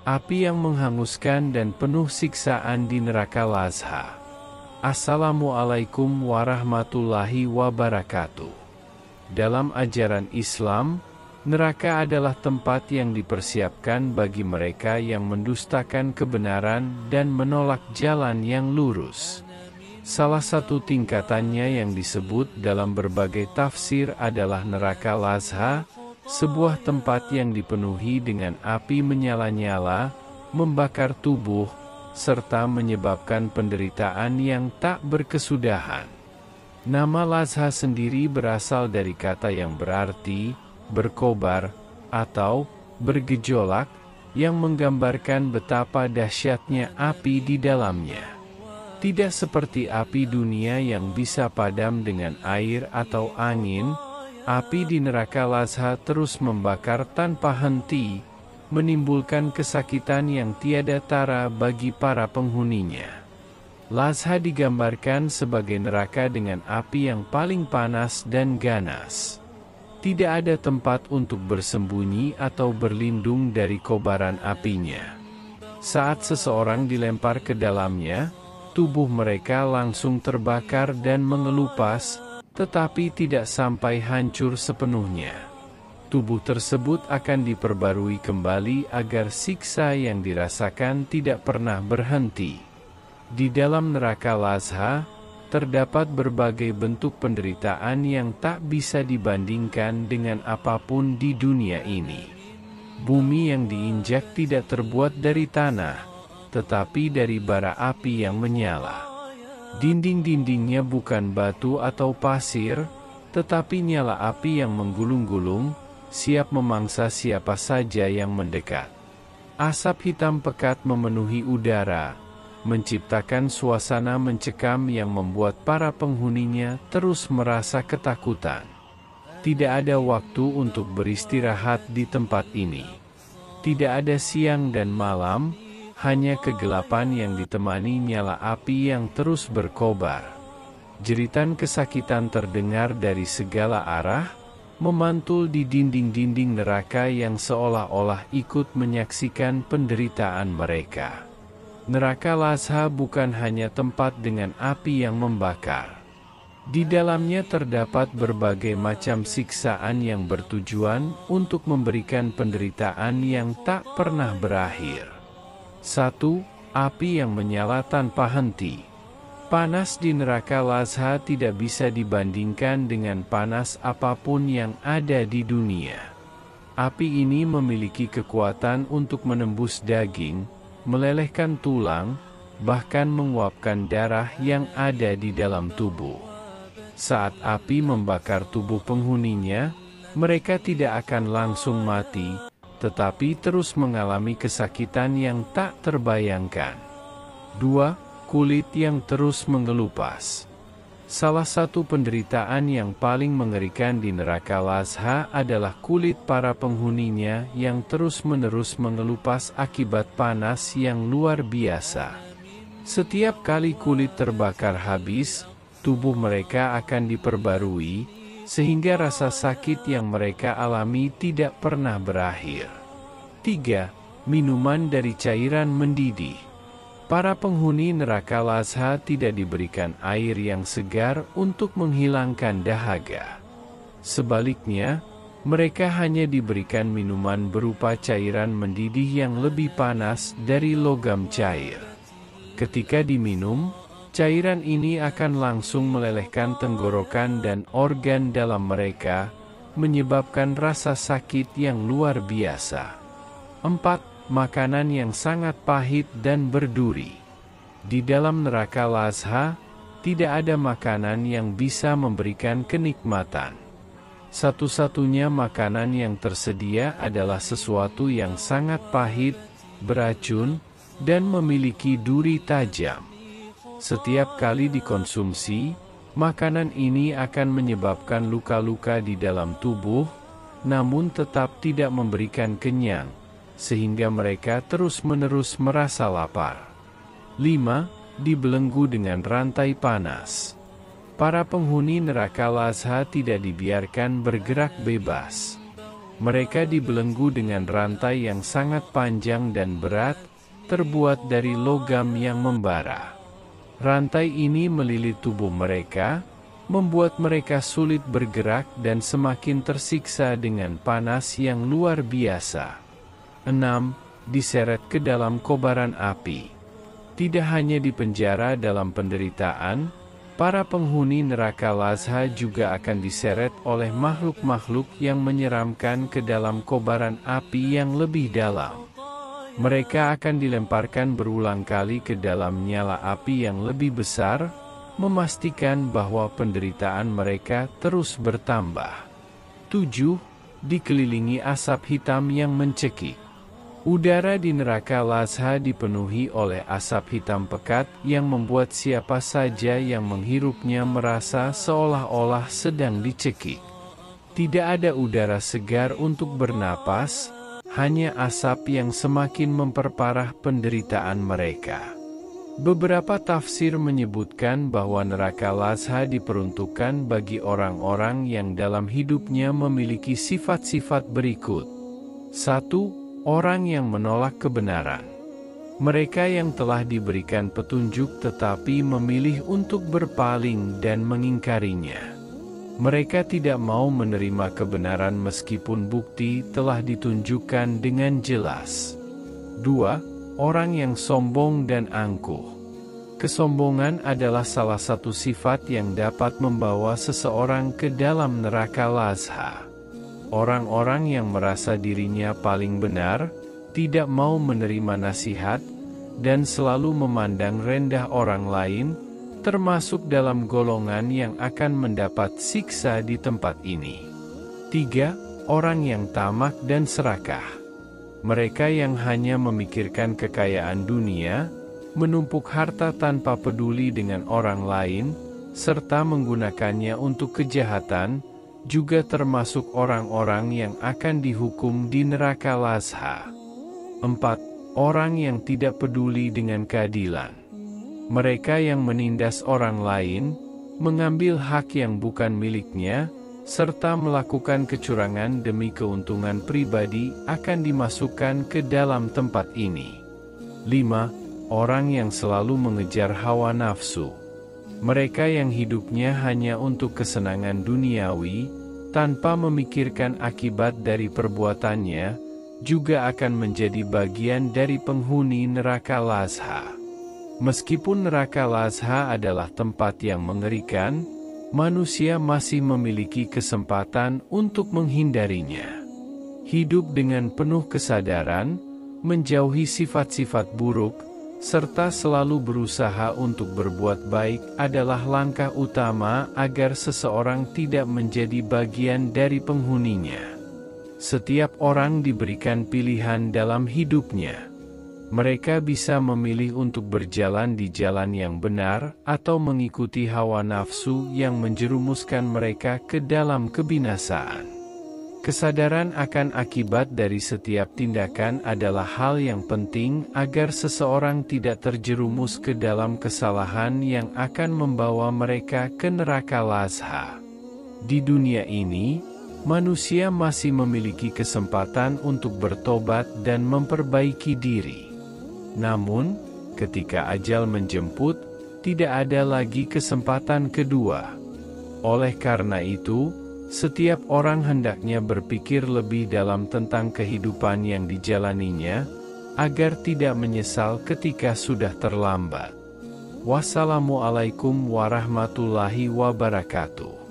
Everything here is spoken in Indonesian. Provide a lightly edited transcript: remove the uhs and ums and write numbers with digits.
Api yang menghanguskan dan penuh siksaan di neraka Lazha. Assalamualaikum warahmatullahi wabarakatuh. Dalam ajaran Islam, neraka adalah tempat yang dipersiapkan bagi mereka yang mendustakan kebenaran dan menolak jalan yang lurus. Salah satu tingkatannya yang disebut dalam berbagai tafsir adalah neraka Lazha, sebuah tempat yang dipenuhi dengan api menyala-nyala, membakar tubuh, serta menyebabkan penderitaan yang tak berkesudahan. Nama Lazha sendiri berasal dari kata yang berarti berkobar atau bergejolak, yang menggambarkan betapa dahsyatnya api di dalamnya. Tidak seperti api dunia yang bisa padam dengan air atau angin, api di neraka Lazha terus membakar tanpa henti, menimbulkan kesakitan yang tiada tara bagi para penghuninya. Lazha digambarkan sebagai neraka dengan api yang paling panas dan ganas. Tidak ada tempat untuk bersembunyi atau berlindung dari kobaran apinya. Saat seseorang dilempar ke dalamnya, tubuh mereka langsung terbakar dan mengelupas, tetapi tidak sampai hancur sepenuhnya. Tubuh tersebut akan diperbarui kembali agar siksa yang dirasakan tidak pernah berhenti. Di dalam neraka Lazha, terdapat berbagai bentuk penderitaan yang tak bisa dibandingkan dengan apapun di dunia ini. Bumi yang diinjak tidak terbuat dari tanah, tetapi dari bara api yang menyala. Dinding-dindingnya bukan batu atau pasir, tetapi nyala api yang menggulung-gulung, siap memangsa siapa saja yang mendekat. Asap hitam pekat memenuhi udara, menciptakan suasana mencekam yang membuat para penghuninya terus merasa ketakutan. Tidak ada waktu untuk beristirahat di tempat ini. Tidak ada siang dan malam, hanya kegelapan yang ditemani nyala api yang terus berkobar. Jeritan kesakitan terdengar dari segala arah, memantul di dinding-dinding neraka yang seolah-olah ikut menyaksikan penderitaan mereka. Neraka Lazha bukan hanya tempat dengan api yang membakar. Di dalamnya terdapat berbagai macam siksaan yang bertujuan untuk memberikan penderitaan yang tak pernah berakhir. 1. Api yang menyala tanpa henti. Panas di neraka Lazha tidak bisa dibandingkan dengan panas apapun yang ada di dunia. Api ini memiliki kekuatan untuk menembus daging, melelehkan tulang, bahkan menguapkan darah yang ada di dalam tubuh. Saat api membakar tubuh penghuninya, mereka tidak akan langsung mati, tetapi terus mengalami kesakitan yang tak terbayangkan. 2. Kulit yang terus mengelupas. Salah satu penderitaan yang paling mengerikan di neraka Lazha adalah kulit para penghuninya yang terus-menerus mengelupas akibat panas yang luar biasa. Setiap kali kulit terbakar habis, tubuh mereka akan diperbarui, sehingga rasa sakit yang mereka alami tidak pernah berakhir. 3. Minuman dari cairan mendidih. Para penghuni neraka Lazha tidak diberikan air yang segar untuk menghilangkan dahaga. Sebaliknya, mereka hanya diberikan minuman berupa cairan mendidih yang lebih panas dari logam cair. Ketika diminum, cairan ini akan langsung melelehkan tenggorokan dan organ dalam mereka, menyebabkan rasa sakit yang luar biasa. 4. Makanan yang sangat pahit dan berduri. Di dalam neraka Lazha, tidak ada makanan yang bisa memberikan kenikmatan. Satu-satunya makanan yang tersedia adalah sesuatu yang sangat pahit, beracun, dan memiliki duri tajam. Setiap kali dikonsumsi, makanan ini akan menyebabkan luka-luka di dalam tubuh, namun tetap tidak memberikan kenyang, sehingga mereka terus-menerus merasa lapar. 5. Dibelenggu dengan rantai panas. Para penghuni neraka Lazha tidak dibiarkan bergerak bebas. Mereka dibelenggu dengan rantai yang sangat panjang dan berat, terbuat dari logam yang membara. Rantai ini melilit tubuh mereka, membuat mereka sulit bergerak dan semakin tersiksa dengan panas yang luar biasa. 6. Diseret ke dalam kobaran api. Tidak hanya dipenjara dalam penderitaan, para penghuni neraka Lazha juga akan diseret oleh makhluk-makhluk yang menyeramkan ke dalam kobaran api yang lebih dalam. Mereka akan dilemparkan berulang kali ke dalam nyala api yang lebih besar, memastikan bahwa penderitaan mereka terus bertambah. 7. Dikelilingi asap hitam yang mencekik. Udara di neraka Lazha dipenuhi oleh asap hitam pekat yang membuat siapa saja yang menghirupnya merasa seolah-olah sedang dicekik. Tidak ada udara segar untuk bernapas, hanya asap yang semakin memperparah penderitaan mereka. Beberapa tafsir menyebutkan bahwa neraka Lazha diperuntukkan bagi orang-orang yang dalam hidupnya memiliki sifat-sifat berikut. 1. Orang yang menolak kebenaran. Mereka yang telah diberikan petunjuk tetapi memilih untuk berpaling dan mengingkarinya. Mereka tidak mau menerima kebenaran meskipun bukti telah ditunjukkan dengan jelas. 2. Orang yang sombong dan angkuh. Kesombongan adalah salah satu sifat yang dapat membawa seseorang ke dalam neraka Lazha. Orang-orang yang merasa dirinya paling benar, tidak mau menerima nasihat, dan selalu memandang rendah orang lain, termasuk dalam golongan yang akan mendapat siksa di tempat ini. 3. Orang yang tamak dan serakah. Mereka yang hanya memikirkan kekayaan dunia, menumpuk harta tanpa peduli dengan orang lain, serta menggunakannya untuk kejahatan, juga termasuk orang-orang yang akan dihukum di neraka Lazha. 4. Orang yang tidak peduli dengan keadilan. Mereka yang menindas orang lain, mengambil hak yang bukan miliknya, serta melakukan kecurangan demi keuntungan pribadi akan dimasukkan ke dalam tempat ini. 5. Orang yang selalu mengejar hawa nafsu. Mereka yang hidupnya hanya untuk kesenangan duniawi, tanpa memikirkan akibat dari perbuatannya, juga akan menjadi bagian dari penghuni neraka Lazha. Meskipun neraka Lazha adalah tempat yang mengerikan, manusia masih memiliki kesempatan untuk menghindarinya. Hidup dengan penuh kesadaran, menjauhi sifat-sifat buruk, serta selalu berusaha untuk berbuat baik adalah langkah utama agar seseorang tidak menjadi bagian dari penghuninya. Setiap orang diberikan pilihan dalam hidupnya. Mereka bisa memilih untuk berjalan di jalan yang benar atau mengikuti hawa nafsu yang menjerumuskan mereka ke dalam kebinasaan. Kesadaran akan akibat dari setiap tindakan adalah hal yang penting agar seseorang tidak terjerumus ke dalam kesalahan yang akan membawa mereka ke neraka Lazha. Di dunia ini, manusia masih memiliki kesempatan untuk bertobat dan memperbaiki diri. Namun, ketika ajal menjemput, tidak ada lagi kesempatan kedua. Oleh karena itu, setiap orang hendaknya berpikir lebih dalam tentang kehidupan yang dijalaninya, agar tidak menyesal ketika sudah terlambat. Wassalamualaikum warahmatullahi wabarakatuh.